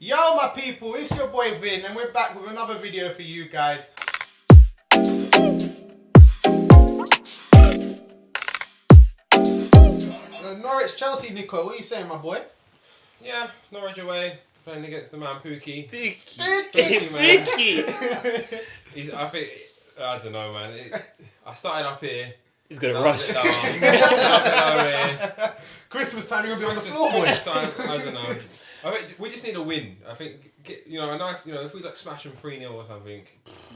Yo, my people, it's your boy Vin, and we're back with another video for you guys. Norwich Chelsea, Nico, what are you saying, my boy? Yeah, Norwich away, playing against the man Pookie. Pookie, man. I don't know, man. I started up here. He's gonna rush. Christmas time, you're gonna be on the floor, boy. Time, I don't know. I think we just need a win. I think, a nice, if we like smash them 3-0 or something.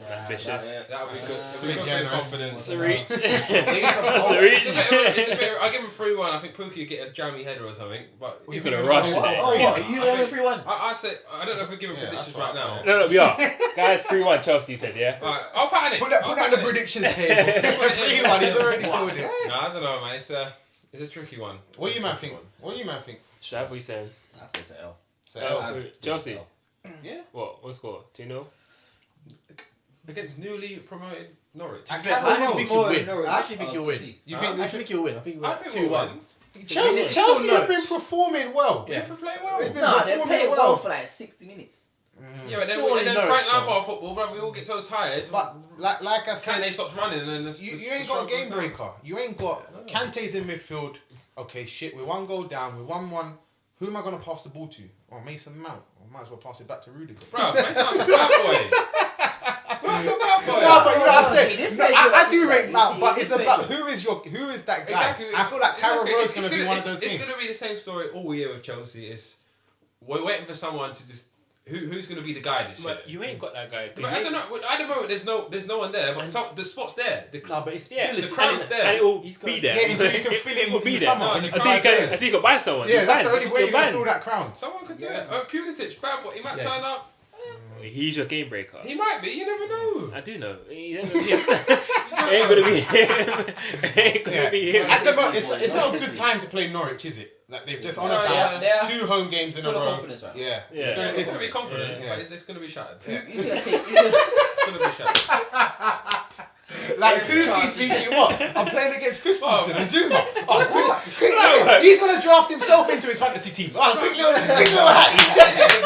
Ambitious. That would be good. It's a bit generous. Confidence. It's a reach. It's a bit, I give him 3-1. I think Pookie would get a jammy header or something. But he's gonna rush. What? Are you going 3-1? I don't know if we're giving predictions right now. No, we are. Guys, 3-1 Chelsea, you said, yeah? Alright, I'll pattern it. Put that on the predictions table. 3-1, he's already called it. No, I don't know, man. It's a tricky one. What do you man think? Shav, what are you saying? I say it's an L. So, Chelsea? Yeah. What score? 2-0? Against newly promoted Norwich. I actually think you'll win. I actually think you'll win. I think you'll win. I think we'll 2-1. Chelsea have been performing well. Yeah. They've been playing well. They've been Nah, they're performing playing well well for like 60 minutes. Yeah, and then only Frank Norwich, Lampard football, bro, we all get so tired. But like I Kante said, stops running and then you ain't got a game breaker. You ain't got Kante's in midfield. Okay, shit, we're 1 goal down. We're 1-1. Who am I gonna pass the ball to? Oh, Mason Mount. I might as well pass it back to Rudiger. Bro, Mason's a bad boy. That's a bad boy. No, but you know what I'm He saying. did No, play I good. do rate Mount, He but did it's play about good. who is that guy. Exactly. I feel like Carroll Rowe's gonna be one of those It's games. gonna be the same story all year with Chelsea. We're waiting for someone to just who's gonna be the guy this year. But you ain't got that guy. But I don't know. At the moment, there's no one there. But the spot's there. No, but it's Yeah, the crowd's there. And it will He's be got- there. Yeah, until you can fill It will be in there. summer. No, when you you can't can't I think you could buy someone. Yeah, that's the Man, only way you man. can fill that crown. Someone could do it. Pulisic, bad boy. He might turn up. He's your game breaker. He might be. You never know. I do know. He ain't gonna be him. Ain't gonna be him. At the moment, it's not a good time to play Norwich, is it? Like they've just on about yeah. 2 home games in a Full of row. confidence, right? Yeah. Yeah. They're gonna be confident, Yeah. but it's gonna be shattered. He's gonna take. It's gonna be shattered. Like Pookie's thinking, what? I'm playing against Christensen and Zuma. Oh, quick, he's gonna draft himself into his fantasy team. Oh, quick little hat.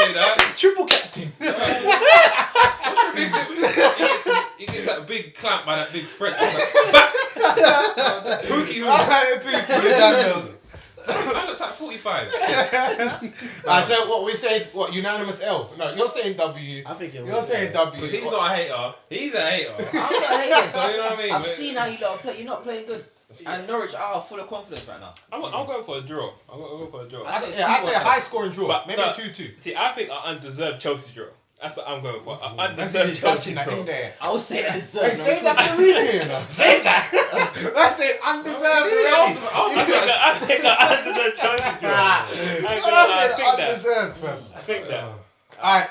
Do that. Triple captain. He gets that big clamp by that big French. Back. Pookie who? That looks like 45. I said what we said. What unanimous L? No, you're saying W. I think You're saying W. Because he's not a hater. He's a hater. I'm not hating. So you know what I mean? I've seen how you lot play. You're not playing good. And Norwich are full of confidence right now. I'm going for a draw. I'm going for a draw. I say I say a high scoring draw. But Maybe no. 2-2. See, I think an undeserved Chelsea draw. That's what I'm going for. An That's undeserved Chelsea that in draw. there. I would say Hey, save that for the review, you know. Save that. That's it. Undeserved already. I think an undeserved Chelsea draw. I said undeserved, fam. I think that. Alright.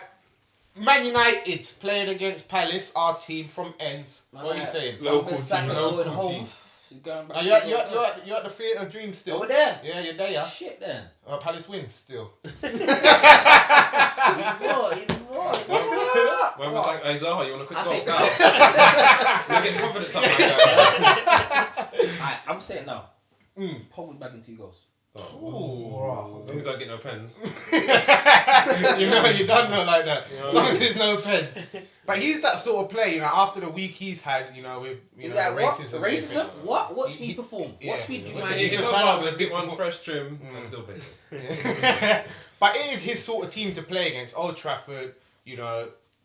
Man United playing against Palace, our team from Ends. What are you saying? Local Saka team. going Local home. team. She's going back. Are you at the Theatre of Dreams still? Over there. Yeah, you're there, yeah. Shit then. Palace wins still. Even more. When was like, hey Zaha, you want a quick I goal? say Go. You're getting confidence up, my Alright, I'm saying now. Mm. Pogba's back in 2 goals. Ooh. Things don't get no pens. You don't know like that. As long as there's no pens. But he's that sort of player, after the week he's had, with Is the that what? racism. Racism? What? Watch He- me perform. yeah. Watch me do Yeah. my He If could I'm turn up let's and get be one perform- fresh trim and still pay. Yeah. But it is his sort of team to play against. Old Trafford,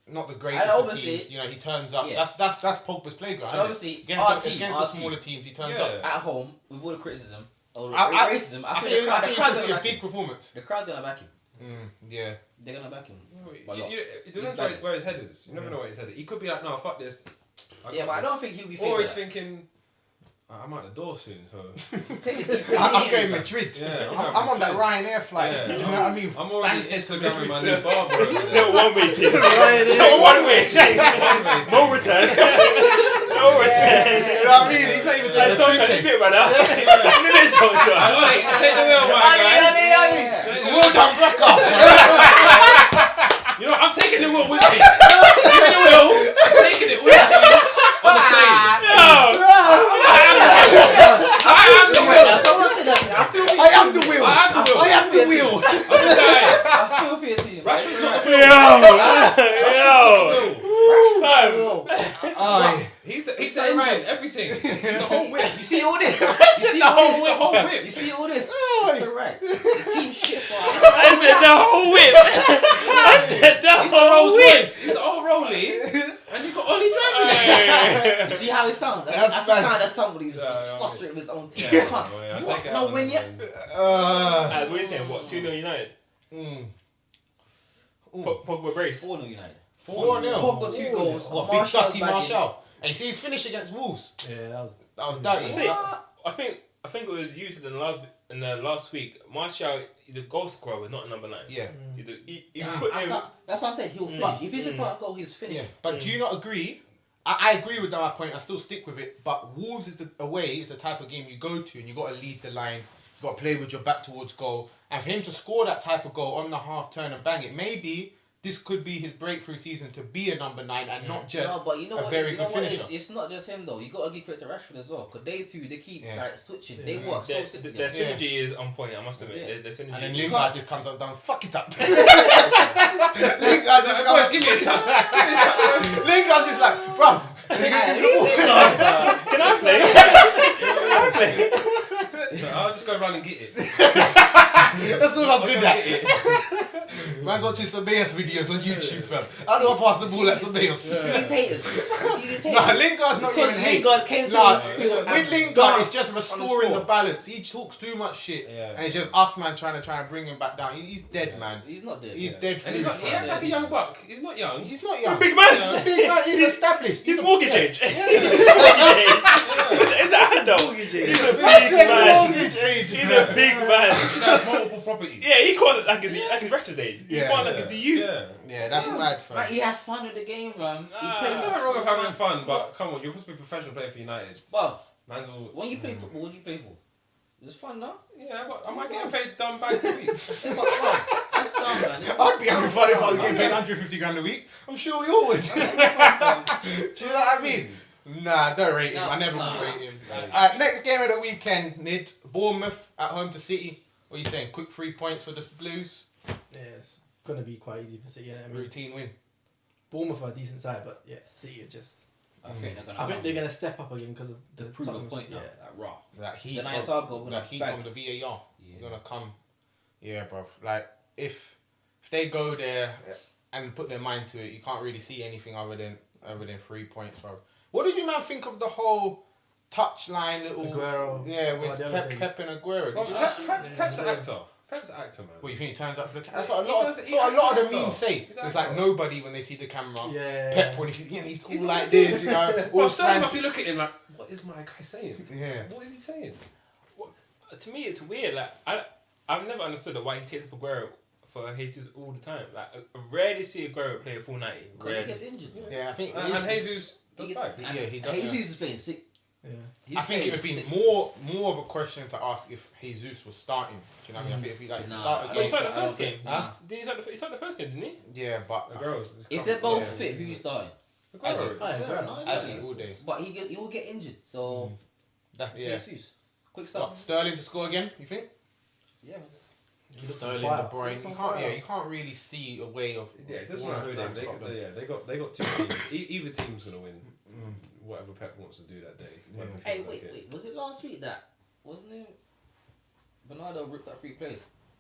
not the greatest of obviously- teams. He turns up. Yeah. That's Pogba's playground. And Isn't it? obviously, our team, against our the smaller team, teams, he turns Yeah. up. at home, with all the criticism, all the I racism, I think think the it's crowd's a gonna back big him. performance. The crowd's gonna back him. Yeah. They're gonna back him. It depends where his head is. You never know where his head is. He could be like, no, fuck this. Yeah, but I don't think he'll be Or thinking he's that. thinking, I'm out the door soon, so. I'm going Madrid. Yeah, I'm on that Ryanair flight. Yeah. Do you know what I mean? I'm already Stansted to Instagramming my Madrid. new barber over there. No one-way ticket. Ryanair. No one-way ticket. One-way No return. No return. You know what I mean? He's not even taking Hey, a Social, suitcase. do it, brother. Look at this social. Ali, take the wheel, my guy. Ali. Yeah. Well done, Brock. You know, I'm taking the wheel with me. Give me the wheel. I'm taking it with me on the plane. No. I am the wheel. Someone said that. I feel I am the wheel. I am the wheel. I am the wheel. I'm the guy. I feel for your team. Rashford's not the Fam. He's the engine, everything. He's the whole whip. You see all this? The whole whip. You see all this? Oh. It's alright. This team shit. So I said the whole whip. I said the He's the whole Rolls whip. Royce. He's the old Rollie. And you got Ollie driving it. you see how it sounds? That's That's the bad. sound that somebody's Yeah, frustrated with his own team. Yeah, You can't. I'll What? take it No out win on yet? them. As we're saying, what, 2-0 United? Pogba brace. 4-0 United. 4-0. Pogba 2 goals. What, big Martial's dirty bagging. Martial. And you see his finish against Wolves? Yeah, that was Dirty. See, I think it was used in the last week. Martial is a goal scorer, but not a number 9. Yeah. He Yeah, put that's him. what I'm saying. He'll finish. If he's in front of goal, he's Yeah. finishing. But do you not agree? I agree with that point. I still stick with it. But Wolves is away is the type of game you go to and you got to lead the line. You got to play with your back towards goal. And for him to score that type of goal on the half turn and bang it, maybe this could be his breakthrough season to be a number 9 and not just No, but you know a what? very You know good what it finisher. is? It's not just him though. You got to give credit to Rashford as well. Because they keep like switching. They Yeah. work so Their sick their together. synergy is on point. I must admit, Yeah. their synergy. And then is- Lingard just comes up down, fuck it up. Boys, give me a touch. Lingard's just like, bruv. Can I play? I'll just go around and get it. That's all I'm good I'll at. get it. Man's watching Sabeas videos on YouTube, fam. I know I pass the ball at You Sabeas. see these haters? You see these haters? Nah, Lingard's not Because even hate. Lingard came to Nah, this field with and Lingard, danced it's just on the restoring the floor. balance. He talks too much shit, Yeah. and it's just us, man, trying to bring him back down. He's dead, man. He's not dead. He's Yeah. dead. And he's food, not, he fam. acts like a young buck. He's not young. He's not young. Big man. Yeah. Big man, he's established. He's a- mortgage yeah. age. Yeah. Is that adult? He's a I big said man. mortgage age. He's a big man. He has multiple properties. Yeah, he called it like his Rashford's age. He Yeah. called it like his youth. Yeah. Yeah, that's mad, fam. Like, he has fun with the game, man. He Nah. plays. There's nothing wrong with having fun, but come on, you're supposed to be a professional player for United. But Man's all, when you play football, what do you play for? It's fun, no? yeah, but am I getting paid dumb bags a week? Yeah, but bruv, that's dumb, man. It's I'd be having fun if I was getting paid 150 grand a week. I'm sure we all would. Do you know what I mean? Nah, don't rate him. No, I never nah. will rate him. Nah. Next game of the weekend, Nid. Bournemouth at home to City. What are you saying? Quick 3 points for the Blues. yeah, it's gonna be quite easy for City. I mean, Routine win. Bournemouth are a decent side, but yeah, City are just. I think they're gonna. I think they're gonna step up again because of to the prove a Tottenham's- point now. Yeah. Like raw. That heat, Then I from, saw go that heat back. from the VAR. Yeah. Gonna come. Yeah, bro. Like if they go there and put their mind to it, you can't really see anything other than 3 points, bro. What did you man think of the whole touchline little Aguero, Yeah, with Guardiola thing. Pep and Aguero. Well, Did you Pep's an actor. Pep's an actor, man. What you think he turns up for the camera? That's what He a lot. does- That's he what a lot of acts the memes actor. say. He's It's actor. like nobody when they see the camera. Yeah. Pep when he's all He's like all this, you know, all Well, Sterling must frantic. be looking at him like, what is my guy saying? Yeah. What is he saying? To me, it's weird. Like I've never understood why he takes Aguero for Jesus all the time. Like I rarely see Aguero play a full 90. Because he Rarely. gets injured. Yeah, I think. And Jesus He does gets, back. Yeah, he does, Jesus yeah. is playing sick. Yeah. He's I think it would playing be sick. more of a question to ask if Jesus was starting. Do you know what I mean? If he like Nah, start I a But he game. started the I don't first game. think- Huh? He started the first game, didn't he? Yeah, but Aguero's- If they're both Yeah. fit, who you starting? Aguero. Oh, yeah, Fair Aguero. enough, I exactly. think all day. But he will get injured. So Yeah. Jesus, quick start. Sterling to score again. You think? Yeah. He looks on Sterling, fire. De Bruyne. Looks You on can't. fire. Yeah, you can't really see a way of. Yeah, it doesn't Bournemouth matter who trying to they stop them. they got two teams. Either team's gonna win. Whatever Pep wants to do that day. Whatever he Hey, feels wait. like it. Was it last week that wasn't it? Bernardo ripped that free plays.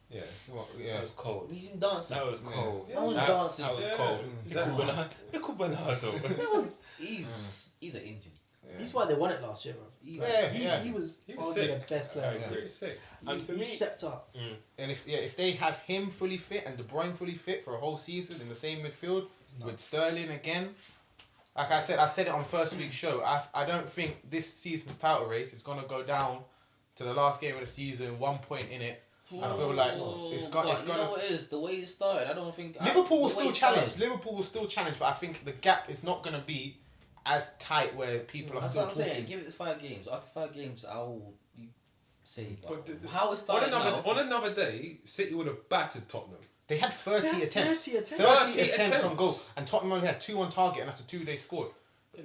Yeah. What, That yeah. was cold. He's been dancing. That was cold. Yeah. That was That- dancing. That was Yeah. cold. That- Little Bernardo. That was he's an engine. He's why they won it last year, bro. Yeah, He was He was arguably sick. the best Yeah, player. he was sick. And for he me- stepped up. And if they have him fully fit and De Bruyne fully fit for a whole season in the same midfield with Sterling again, like I said it on first week's show. I don't think this season's title race is gonna go down to the last game of the season, 1 point in it. I feel like it's But gonna. you know what it is? The way it started, I don't think Liverpool will the way still it started- challenge. Liverpool will still challenge, but I think the gap is not gonna be as tight where people are That's still what I'm saying. talking. Give it 5 games. After 5 games, I'll say. But how it On started on another day, City would have battered Tottenham. They had 30 attempts. 30 attempts. 30 30 attempts on attempts. goal, and Tottenham only had 2 on target, and that's the 2 they scored.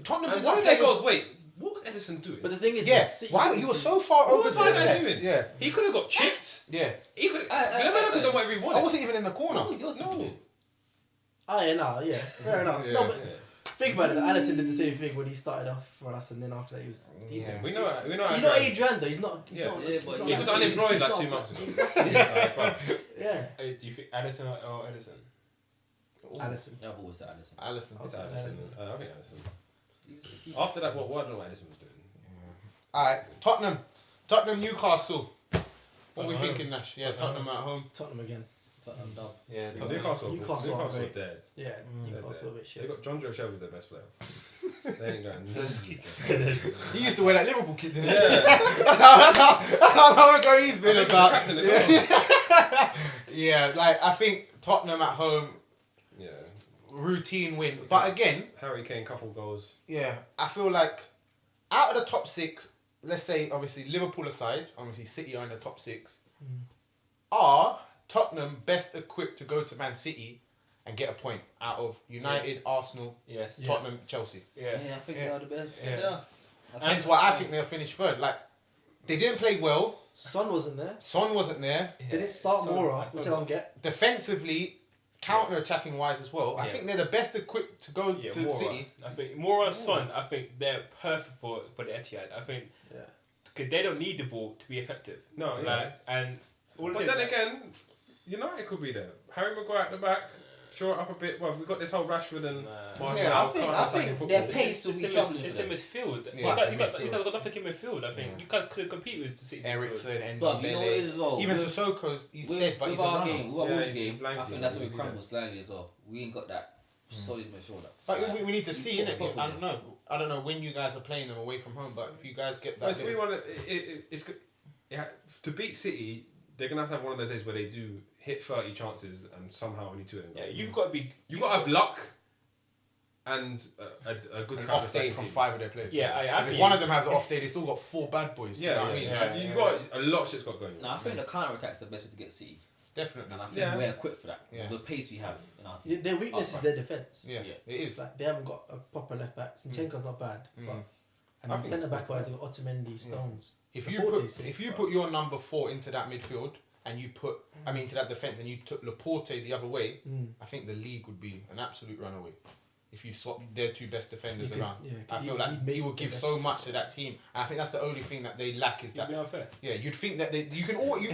Tottenham did And not one of play their goals, wait, what was Edison doing? But the thing is, Yeah, City- why he was so far What over was to my the guy left. doing? Yeah, He could have got chipped. yeah. He could. I- The man could have done whatever he I wanted. wasn't even in the corner. What was your No. Oh yeah, no, yeah, fair enough. Yeah. No, but Yeah. think about it. Alisson did the same thing when he started off for us, and then after that he was decent. Yeah. We know. You know Adrian though. He's not. Yeah. not, Yeah, but not He was unemployed he's like not- 2 months ago. Exactly. Like, bro. Yeah. Do you think Addison or Edison? Alisson. Yeah, I've always said Alisson. Allison. It's Okay, Addison. Addison. I think Addison. He's a keeper. After that, what I don't know what Addison was doing. Alright, Tottenham, Newcastle. What are we Tottenham thinking, Nash? Yeah, Tottenham at home. Tottenham again. Tottenham dub. Yeah, Newcastle are are great. dead. Yeah, Newcastle a bit They shit. got John Joe Shelby's their best player. They ain't going. He used to wear that Liverpool kit, didn't he? Yeah. that's how much he's been I think he's the about. captain as well. Yeah, like I think Tottenham at home, Yeah. routine win. But again, Harry Kane, couple goals. yeah, I feel like out of the top six, let's say obviously Liverpool aside, obviously City are in the top six, are Tottenham best equipped to go to Man City and get a point out of United, Arsenal, Yes. Tottenham, Chelsea? Yeah. Yeah, I think Yeah. they are the best. Yeah. Yeah. Hence why I think they'll finish third. Like they didn't play well. Son wasn't there. Son wasn't there. They didn't start So- Mora, so- which I don't get. Defensively, counter-attacking wise as well. I Yeah. think they're the best equipped to go Yeah, to Mora. City. I think Mora and Son, I think they're perfect for the Etihad. I think Yeah. because they don't need the ball to be effective. No, yeah. Like, and all But the then things- again, United could be there. Harry Maguire at the back, shore it up a bit. Well, we've got this whole Rashford and Nah. Martial. Yeah, I think counter-attacking their football. pace will be the troubling it's for the them. midfield. Yeah, you got midfield. nothing in midfield. I think Yeah. you can't compete with the City. midfield. Ericsson and But you know what it is as well. Even with, Sissoko's, he's with, dead, but with he's a our runner. game, with our Yeah, Wolves he's game, lanky, I think that's where we he's crumble slightly as well. We ain't got that solid midfielder. But we need to see, He's innit? got a I don't know. I don't know when you guys are playing them away from home, but if you guys get Well, that, so we want to. It's good. Yeah, to beat City, they're gonna have to have one of those days where they do hit 30 chances and somehow only 2 of them. Yeah, you've got to be. You've got to have luck and a good an counter off day attack from team. 5 of their players. Yeah, I If think one of them has an off day, they still got 4 bad boys. Do you know Yeah, what I mean? yeah. Yeah. You've got a lot of shit's got going. No, I think the counter attack's the best way to get City, Definitely. and I think Yeah. we're equipped for that. Yeah. The pace we have in our team. Their weakness is Upright. their defence. Yeah, Yeah. it is. It's like they haven't got a proper left back. Zinchenko's not bad, Mm. but and I then think centre back wise, you've got Otamendi, Stones. If The you Laporte put is sick, if you but- put your number 4 into that midfield and you put into that defence and you took Laporte the other way, I think the league would be an absolute runaway. If you swap their 2 best defenders Because- around, yeah, 'cause I feel he like made he will the give best- so much to that team. And I think that's the only thing that they lack is It'd that. be unfair. Yeah, you'd think that you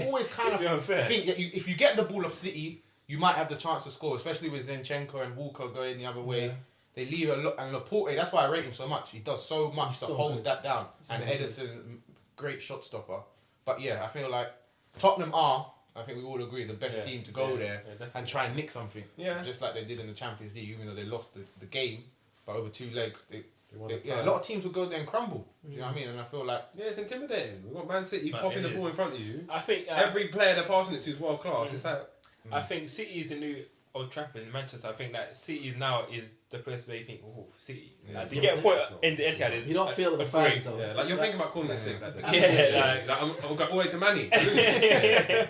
always kind It'd be of unfair. think that if you get the ball off City, you might have the chance to score, especially with Zinchenko and Walker going the other way. Yeah. They leave a lot, and Laporte. That's why I rate him so much. He does so much He's to so hold good. that down. So And good. Edison, great shot stopper. But yeah, I feel like Tottenham are. I think we all agree the best Yeah. team to go Yeah. there Yeah, definitely. and try and nick something. Yeah. Just like they did in the Champions League, even though they lost the game, but over 2 legs. They won A the lot of teams will go there and crumble. Do you know what I mean? And I feel like Yeah, it's intimidating. We've got Man City No, popping it the is. ball in front of you. I think Every player they're passing it to is world class. It's like I think City is the new Old Trafford in Manchester. I think that City now is the place where you think, oh, City. Yeah. Like, to Yeah, get a but point it's not. in the Etihad is You don't feel the a fans great- though. yeah, like you're thinking about calling it sick. Like, Yeah, like I'm going all the way to Manny. Yeah,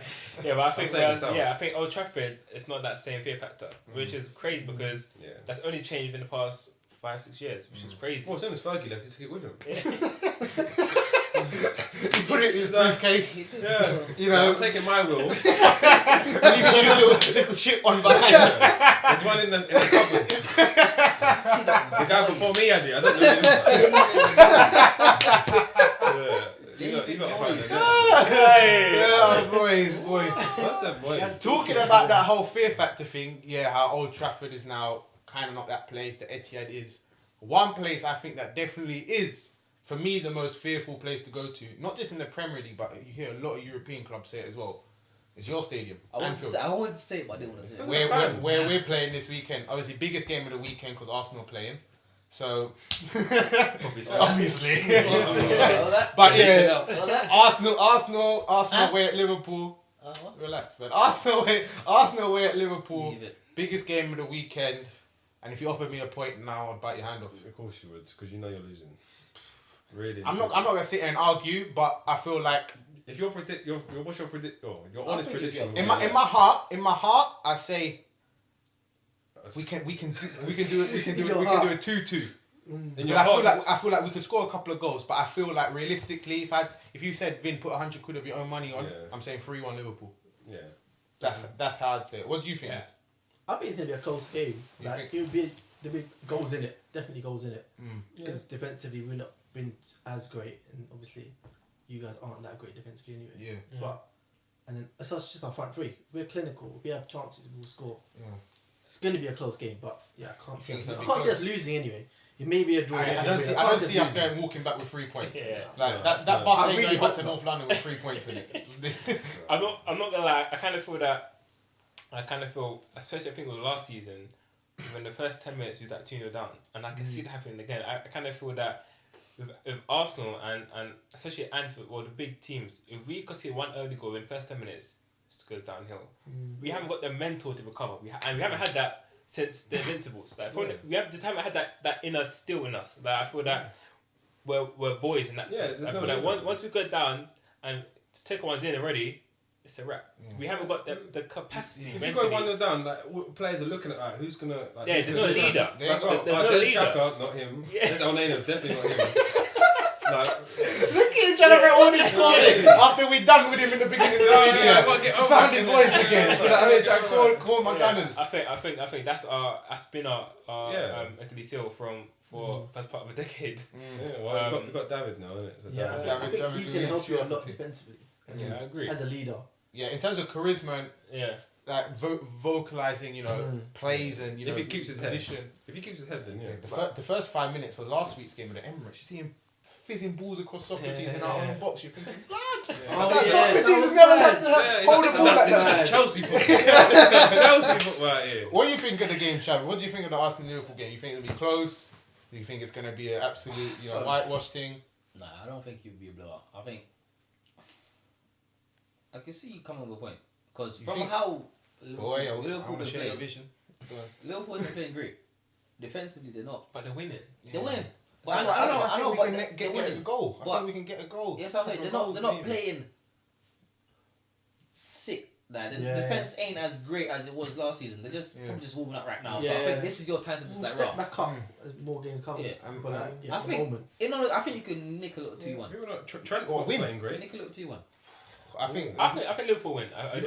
but I think saying myself. I think Old Trafford it's not that same fear factor, which is crazy because Yeah. that's only changed in the past 5-6 years, which is crazy. Well, as soon as Fergie left, he took it with him. he put it in his briefcase. Yeah. You Yeah, know, I'm taking my wheel. and even use little chip one behind. There's one in the cupboard. The guy before me had it. I don't know. Yeah. You got to find it. Yeah, boys. What's that boy? Talking about that whole fear factor thing, yeah, how Old Trafford is now kind of not that place, the Etihad is. One place I think that definitely is, for me, the most fearful place to go to, not just in the Premier League, but you hear a lot of European clubs say it as well, is your stadium, Anfield. I wouldn't say it, but I didn't want to say it. Where fans. we're playing this weekend. Obviously, biggest game of the weekend because Arsenal are playing. So, obviously. All that? But yeah, All that? Arsenal Huh? away at Liverpool. What? Relax, man. Arsenal away at Liverpool. Leave it. Biggest game of the weekend. And if you offered me a point now, I'd bite your hand off. Of course you would, because you know you're losing. Really. I'm not gonna sit here and argue, but I feel like If your what's your your I honest think you'll prediction? get in my heart, I say we can do it 2-2. In Because your I feel like we could score a couple of goals, but I feel like realistically, if you said Vin put 100 quid of your own money on, Yeah. I'm saying 3-1 Liverpool. Yeah. That's how I'd say it. What do you think? Yeah. I think it's gonna be a close game. You Like think? there'll be goals in it, definitely goals in it. Mm. Because defensively we're not been as great, and obviously you guys aren't that great defensively anyway. Yeah. But and then it's just our front three. We're clinical. If we have chances, we'll score. Yeah. It's gonna be a close game, but yeah, I can't see think us. it's gonna I be can't see us close? losing anyway. It may be a draw. I don't see. I don't see us going walking back with 3 points. Yeah. Like No, that no. bus I ain't really going back hope to not. North London with 3 points in it. I'm not gonna lie. I kind of feel that. I kind of feel, especially I think it was last season, when the first 10 minutes we was like 2-0 down, and I can see it happening again. I kind of feel that with Arsenal and especially Anfield or the big teams, if we concede one early goal in the first 10 minutes, it just goes downhill. We haven't got the mental to recover. And we haven't had that since the Invincibles. Like we haven't had that in us, still in us. Like I feel that we're boys in that sense. I feel that once we go down and take one's in already, it's a wrap. We haven't got the capacity. If you go 1-0 down, like players are looking at who's gonna. Like, Yeah, there's no leader. There's no leader. Xhaka, not him. Yeah. There's Onana, definitely not him. Like, Look at each other all this morning after we done with him in the beginning of the video. I gotta get over Found it. his voice again. Do you know what I mean? Trying to call my gunners. I think that's been our Achilles heel for first part of a decade. Yeah, well, we've got David now, isn't it? So Yeah, David- I think David he's gonna help you a lot Luiz. defensively. Yeah, I agree. As a leader. Yeah, in terms of charisma and Yeah. like vocalizing, you know, plays and you know if he keeps his head, position. if he keeps his head, then yeah. The first 5 minutes of last week's game of the Emirates, you see him fizzing balls across Socrates in our own box. You're thinking, lad, Oh, that yeah, Socrates that has was never bad. had to hold a ball like that. This is Chelsea football. Chelsea football out here. What do you think of the game, Xavi? What do you think of the Arsenal Liverpool game? You think it'll be close? Do you think it's going to be an absolute, whitewash thing? Nah, I don't think it would be a blowout. I think I can see you coming with a point because from think- how Boy, I Liverpool want to been share your playing, vision. Go on. Liverpool have been playing great. Defensively, they're not. But they're winning. They're winning. But That's why I think we can but get they're a winning. goal. I But- think we can get a goal. Yes, I'm saying they're not. They're not playing sick. Like, the Yeah. defense ain't as great as it was last season. They're just Yeah. probably just warming up right now. So I Yeah. think this is your time to just We'll like step rock. back up as more games come. Yeah. But like, yeah, I at the think- moment. You know, I think you can nick a little 2-1. People not Trent's Or not win. playing great. Nick a little 2-1. I think Liverpool win. I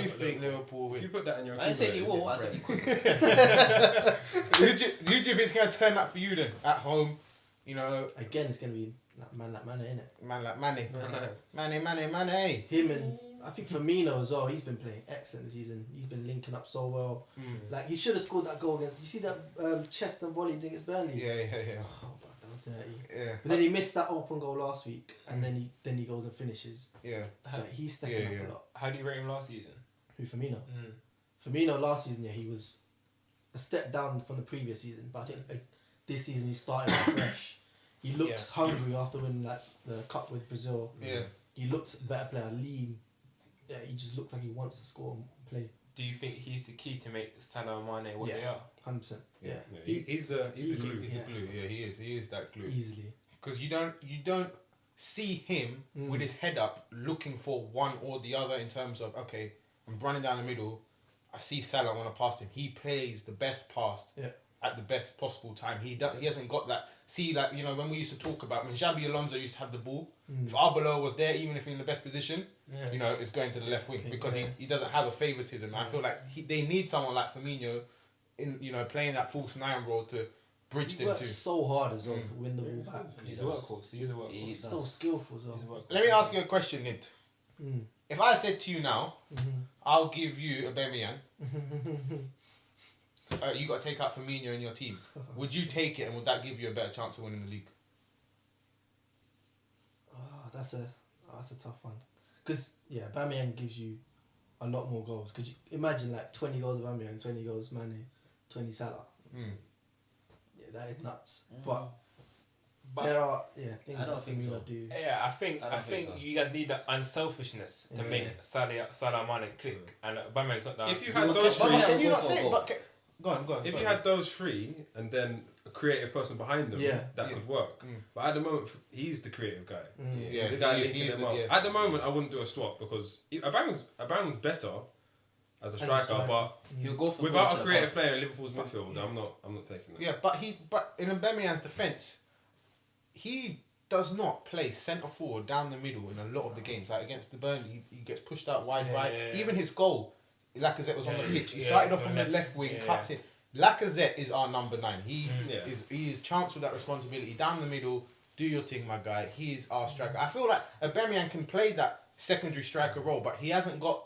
do think Liverpool If you win. put that in your I didn't say you accumulator, will. I said you'd you get could. Who do you think is going to turn up for you then? At home, you know, Again, it's gonna be like man, innit? man like Mane. bread. Mane. Him and I think Firmino as well. He's been playing excellent this season. He's been linking up so well. Like he should have scored that goal against. You see that chest and volley against Burnley. Yeah. Oh, but that was dirty. Yeah. But then he missed that open goal last week, and then he goes and finishes. Yeah. So he's stepping Yeah. up a lot. How do you rate him last season? Who Firmino? Firmino last season, yeah, he was a step down from the previous season, but I think this season he started off fresh. He looks hungry after winning like the cup with Brazil. Yeah. He looks a better player, lean. Yeah, he just looks like he wants to score and play. Do you think he's the key to make Salah and Mane what Yeah. they are? 100%. Yeah. Yeah, he's the glue. He's the glue. Yeah, he is. He is that glue. Easily. Because you don't see him with his head up looking for one or the other in terms of, okay, I'm running down the middle, I see Salah, I want to pass him. He plays the best pass at the best possible time. He hasn't got that. See, like, you know, when we used to talk about when Xabi Alonso used to have the ball, if Arbeloa was there, even if in the best position, you know, it's going to the left wing because he doesn't have a favouritism. I feel like they need someone like Firmino in, you know, playing that false nine role to bridge He them works too. so hard as well to win the ball back. He's a workhorse. He's a workhorse. He's so skillful as well. He's a workhorse. Let me ask you a question, Nid. Mm. If I said to you now, I'll give you Aubameyang, you got to take out Firmino in your team. Would you take it, and would that give you a better chance of winning the league? Oh, that's a tough one. Because, yeah, Aubameyang gives you a lot more goals. Could you imagine like 20 goals of Aubameyang, 20 goals Mane, 20 Salah? Yeah, that is nuts. But there are things I don't that think Firmino so. do. Yeah, I think I don't think so. you guys need that unselfishness to Yeah. make Salah Mane click, and Aubameyang's not down. If you had Well, those But three, Can you go not for say a it? goal. But go on. if sorry. you had those three and then a creative person behind them, that could work. But at the moment, he's the creative guy. Mm. Yeah, He's the guy he is linking them the- up. yeah. At the moment, I wouldn't do a swap because Aubameyang's better as a striker, but He'll go for without goals a to creative the player in Liverpool's midfield, I'm not taking that. Yeah, but in Aubameyang's defence, he does not play centre forward down the middle in a lot of the games. Like against the Burnley, he gets pushed out wide right. Yeah. Even his goal, Lacazette was on the pitch. He Yeah, started off on on the left. left wing, Yeah. cuts in. Lacazette is our number 9. He Yeah. is chanced with that responsibility down the middle. Do your thing, my guy. He is our striker. I feel like Aubameyang can play that secondary striker role, but he hasn't got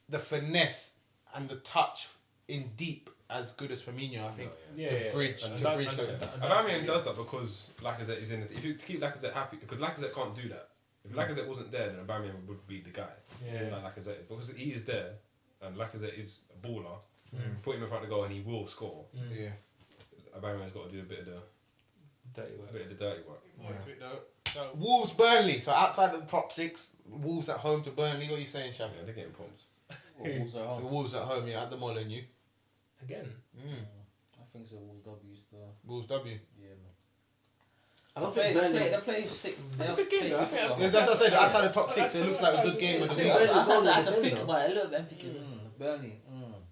the finesse and the touch in deep as good as Firmino. I think to bridge those. Aubameyang does that because Lacazette is in it. If you keep Lacazette happy, because Lacazette can't do that. If Lacazette wasn't there, then Aubameyang would be the guy. Yeah. Like Lacazette is. Because he is there, and Lacazette is a baller. Put him in front of the goal and he will score. Yeah. Aubameyang's got to do a bit of the Dirty work. dirty work. So Wolves, Burnley. So outside of the top 6, Wolves at home to Burnley. What are you saying, Shav? Yeah, they're getting points. Wolves are The home. Wolves at home, yeah, at the Molineux. Again. I think it's a Wolves W still. Wolves W. Yeah, man. I don't They think Burnley. play sick. It's a good game, though. I think that's Yeah, that's what I said. Outside the top 6, it looks like a good game of the week. Burnley I told had to them think though. about it a little bit. I'm thinking, Burnley,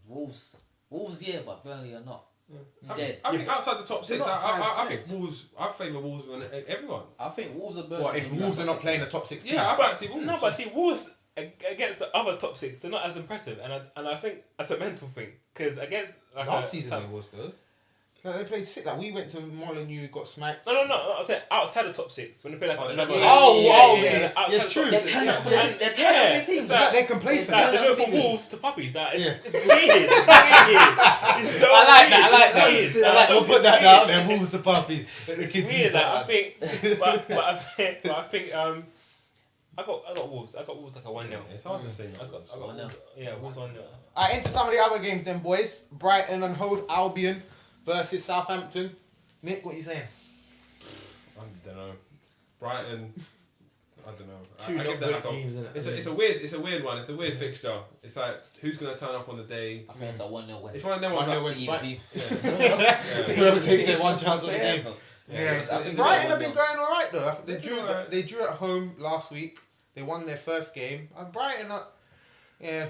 Wolves. Wolves, yeah, but Burnley are not. Dead. I think outside the top 6, they're not bad I think sides. Wolves. I favour Wolves and everyone. I think Wolves are Burnley. What, if Wolves are not playing the top 6 team? Yeah, I fancy Wolves. No, but see, Wolves against the other top 6, they're not as impressive, and I think that's a mental thing because against like Last season it was though. Like, they played 6. Like we went to Molineux, got smacked. No. I said outside the top 6 when they play like Oh, another. yeah. outside It's the true. top They're six. kind of Yeah. they're kind of big It's like they're complacent. Like, they go big from teams. wolves to puppies. Like, Yeah. it's weird. It's so I like weird. that. I like that. It's weird. I like, we'll put that out there. Wolves to puppies. Let the It's kids use weird. Like, I that. think, but I think I got Wolves. I got Wolves like a 1-0. It's hard to say. I got 1-0. Wolves. Yeah, Wolves 1-0. Alright, into some of the other games then, boys. Brighton and Hove Albion versus Southampton. Nick, what are you saying? I don't know. Brighton. I don't know. Two I give not that great like a- teams, isn't it? It's a weird one. It's a weird fixture. It's like who's gonna turn up on the day. I think it's a 1-0 win. It's one of them ones. 1-0 Like, win. Brighton. yeah. Whoever takes their one chance of the game. It's- I think Brighton it's have been 1-0. going alright though. They They're drew. doing alright. They drew at home last week. They won their first game. And Brighton are,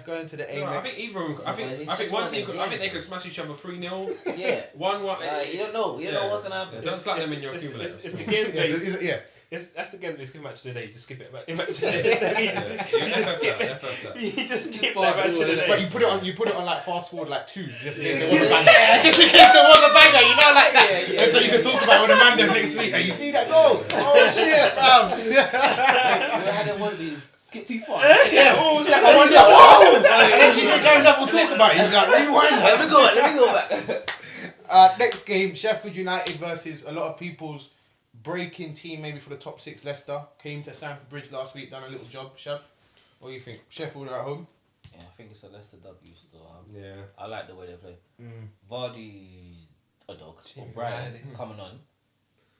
going to the No, I Amex. think either. I But think. it's I think just one one team. of Could, the I think they games. could smash each other 3-0. Yeah. 1-1. You don't know. You don't know what's gonna happen. Don't slap them in your It's accumulators. the games Yeah, based. yeah. That's the game based match of the day. Just skip it. Match of the day. You just skip it. You just skip that match of the day. But you put it on like fast forward like 2, just in case there was a banger. Just in case there was a banger, you know, like that. Yeah. And so you can talk about it with Amanda next week. And you see that goal? Oh shit, bruv. You had them ones who skip too far. Yeah. Oh, It's so like I I wonder- wonder, whoa! And then you go and we'll talk about it. He's like, rewind. Let me go back. Next game, Sheffield United versus a lot of people's breaking team, maybe for the top 6, Leicester. Came to Stamford Bridge last week, done a little job. Shev, what do you think? Sheffield are at home? Yeah, I think it's a Leicester W still. Yeah. I like the way they play. Mm. Vardy's a dog. Jimmy Brian Vardy. coming on.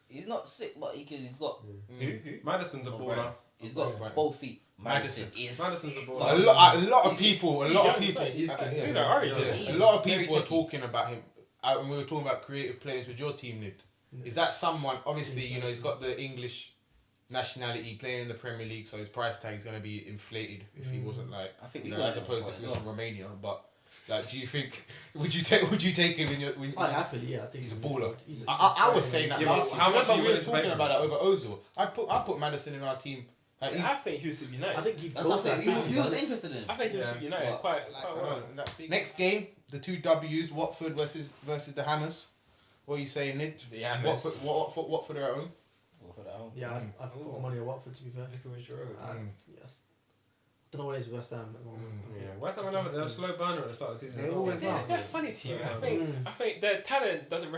He's not sick, but he's got Who? Madison's a Oh, baller. Brian. He's got Brian. both feet. Madison. Is Madison's a sick, baller. but- A lot of He's- people, He's a good. Orange. He's lot of very people are tricky. talking about him. And we were talking about creative players with your team, Nid. Is that someone, obviously, you know, he's got the English nationality playing in the Premier League, so his price tag is going to be inflated if he wasn't like, I think you we know, got as him opposed to as he's well. from Romania. But like, do you think would you take him in your? I happily, yeah. I think He's a baller. He's I was saying that Yeah, last but year. how Do you much are remember you we was willing to pay talking for about him? that over Ozil. I put Madison in our team. Like, See, I think he was Super United. I think he'd That's go what for I'm that saying. 50, He was man. interested in him. I think he was Yeah. Super United But- quite well. next game, the 2 W's, Watford versus the Hammers. What are you saying, Nid? The Hammers. Watford are at home. Go for that home. Yeah, I'd put my money on Watford, to be fair. Vicarage Road. Yes. I don't know what it is with West Ham at the moment. Yeah. West Ham they're a slow burner at the start of the season. They always They're, are. they're a funny team. Yeah. I think their talent doesn't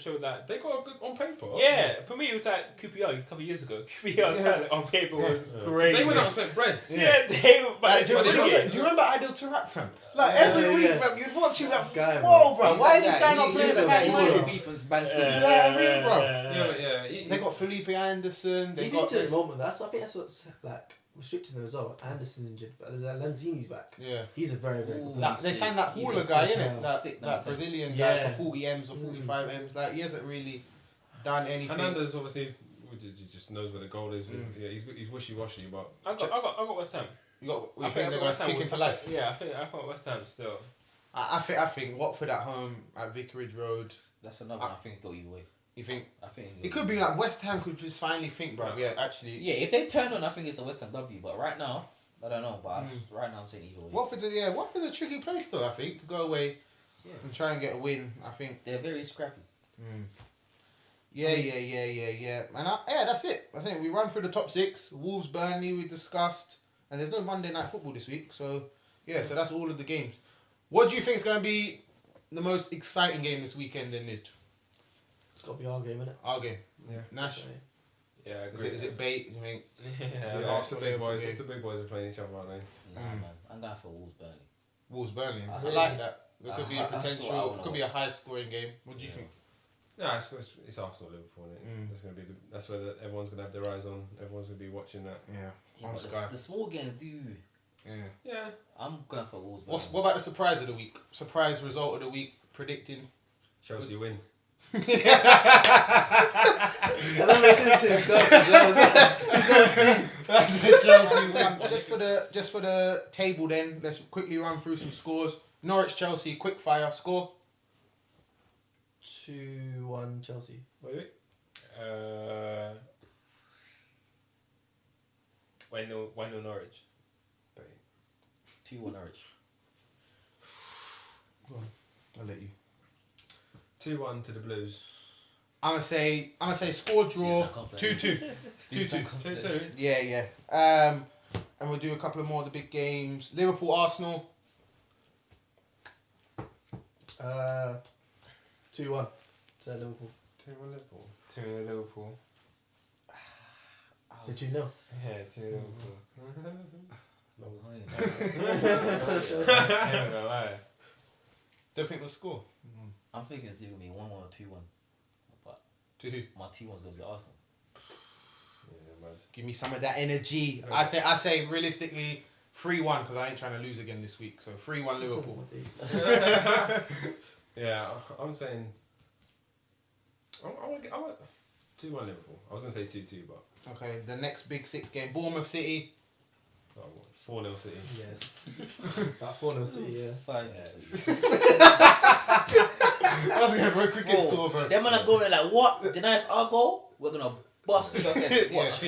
show that. They got a good on paper. Yeah, for me it was like QPR a couple of years ago. QPR's talent on paper was Yeah. crazy. They went out and spent bread. Yeah, they were. Like, do, you but they remember, did do you remember Adil Tarak, fam? Like Yeah, every week, yeah. fam, you'd watch him like, Guy, whoa, bro, He's why is that this guy. guy not He- playing he's at a Man guy who United? beef and bans Yeah. teams. You know what I mean, bro? Yeah. They got Felipe Anderson. They He's got injured at the moment. I think that's what's like restricting them as well. Anderson's injured, but Lanzini's back. Yeah. He's a very, very Ooh. good player. That, they signed that He's Hauler a guy, sick innit? man. Sick That man. Brazilian guy Yeah. for 40 M's or 45 M's. Like, he hasn't really done anything. Hernandez obviously he just knows where the goal is. Mm. Yeah, he's wishy washy, but I got West Ham. You got, I you think they're going West to Ham kick would- into life? Yeah, I think West Ham still. I think Watford at home at Vicarage Road. That's another one I think go either way. You think I think it could be like West Ham could just finally think, bro. Yeah, actually. Yeah, if they turn on, I think it's a West Ham W. But right now, I don't know, but right now I'm saying either way. Watford's a tricky place though. I think to go away and try and get a win. I think they're very scrappy. Yeah. And that's it. I think we run through the top 6. Wolves, Burnley, we discussed, and there's no Monday night football this week. So so that's all of the games. What do you think is going to be the most exciting game this weekend? Then It's got to be our game, innit? our game. Yeah. Nash. Yeah, I agree. Is it bait? You think? Yeah. Yeah, it's the big boys. It's the big boys are playing each other, aren't they? Nah, man. I'm going for Wolves Burnley. Wolves, Burnley. I I like that. There could be a that's what I potential. wanna Could be a watch. high scoring game. What do you think? No, it's Arsenal, Liverpool. That's gonna be that's where everyone's gonna have their eyes on. Everyone's gonna be watching that. Yeah. Yeah, On but Sky. the small games do. Yeah. Yeah. I'm going for Wolves Burnley. What about the surprise of the week? Surprise result of the week predicting. Chelsea win. Let me listen to himself as well. That's a Chelsea win. Just for the table then, let's quickly run through some scores. Norwich Chelsea, quick fire score. 2-1 Chelsea. Wait. 1-0 Norwich. 2-1 Norwich. I'll let you. 2-1 to the Blues. I'm gonna say score draw Yes, I can't play. 2-2. 2-2. 2-2. Yeah. And we'll do a couple of more of the big games. Liverpool Arsenal. 2-1 to Liverpool. 2-1 Liverpool. 2-0 Liverpool. So 2-0. Yeah, 2-0 Liverpool. Oh, yeah. I'm not gonna lie. Don't think we'll score. I'm thinking it's either going to be 1-1 or 2-1. But To who? my 2-1's going to be Arsenal. Yeah, man. Give me some of that energy. Okay. I say realistically 3-1 because I ain't trying to lose again this week. So 3-1 Liverpool. Yeah, I'm saying. I want 2-1 Liverpool. I was gonna say 2-2, but Okay, the next big 6 game, Bournemouth City. 4-0 City. Yes. About 4-0 City, yeah. 5 I was going for a cricket score, bro. Them man are going like, what? Deny us our goal? We're going to bust this. I said, watch.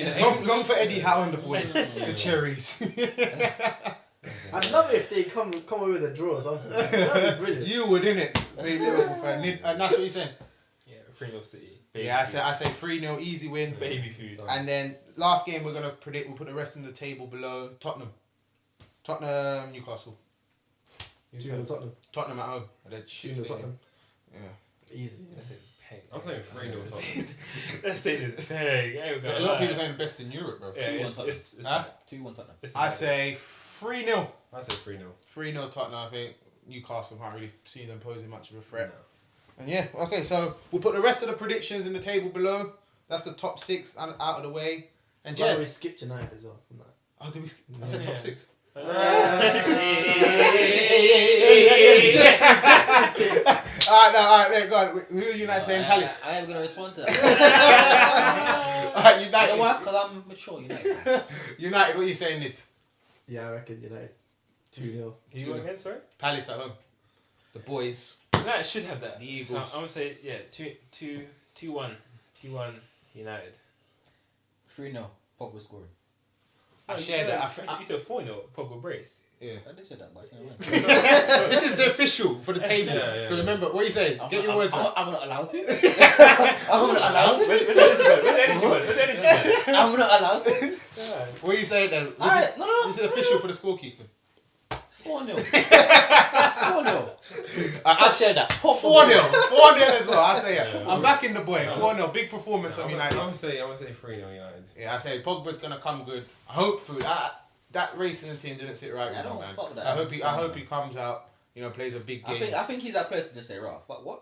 Long for Eddie Howe and the boys. The cherries. I'd love it if they come away with a draw or something. That'd be brilliant. You would, innit? Big Liverpool fan. And that's what you're saying? Yeah, 3-0 City. Yeah, I say 3-0, easy win. Baby food. And then last game we're going to predict, we'll put the rest on the table below. Tottenham, Newcastle. 2-0 Tottenham. Tottenham at home. They're 2-0 Tottenham. Yeah. Easy. Let's say peg. I'm playing 3-0 Tottenham. Let's say this peg. I ain't A gonna lot of people lie. saying best in Europe, bro. Yeah, 2-1 it's Huh? 2-1 Tottenham. it's I say 3-0. I say 3-0. 3-0 Tottenham, I think. Newcastle can't really see them posing much of a threat. And yeah, okay, so we'll put the rest of the predictions in the table below. That's the top 6 out of the way. And Yeah, yeah, we skipped United as well from that. oh, did we? I said top Yeah. 6. Alright, there, go on. Who are United playing? Palace. I am going to respond to that. Alright, You know why? United. Because I'm mature, United. United, what are you saying, Nid? Yeah, I reckon United. 2-0. Who you got again, sorry? Palace at home. The boys. United should have that. The So Eagles. I'm gonna say 2-1 United. 3-0. Pogba scoring. I shared that. You said 4-0 Pogba brace. Yeah. I did say that, but you know what? This is the official for the table. Yeah, yeah. Because remember, what are you saying? Get your words out. I'm not allowed to. I'm not allowed to. Where's the energy man? I'm not allowed to. Yeah. What are you saying then? Alright, no. This is official for the scorekeeper. 4-0. 4-0. I share that. 4-0 as well. I say it. Yeah. I'm backing the boy. 4-0. Big performance from I'm United. gonna say 3-0 United. Yeah, I say Pogba's gonna come good. Hopefully, that racing team didn't sit right Yeah, with I him, don't man. fuck that. I hope he comes out. Plays a big game. I think he's that player to just say, right, fuck what?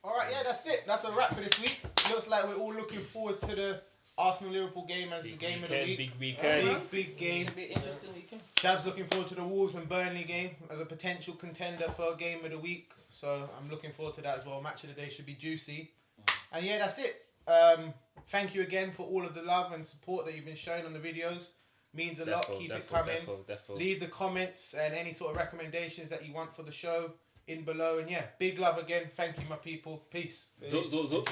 All right, yeah, that's it. That's a wrap for this week. Looks like we're all looking forward to the Arsenal-Liverpool game as the game of the week. Big weekend. Big game. It's a bit interesting weekend. Chav's looking forward to the Wolves and Burnley game as a potential contender for a game of the week. So I'm looking forward to that as well. Match of the day should be juicy. And yeah, that's it. Thank you again for all of the love and support that you've been showing on the videos. Means a lot. Keep it coming. Leave the comments and any sort of recommendations that you want for the show in below. And yeah, big love again. Thank you, my people. Peace. Zo.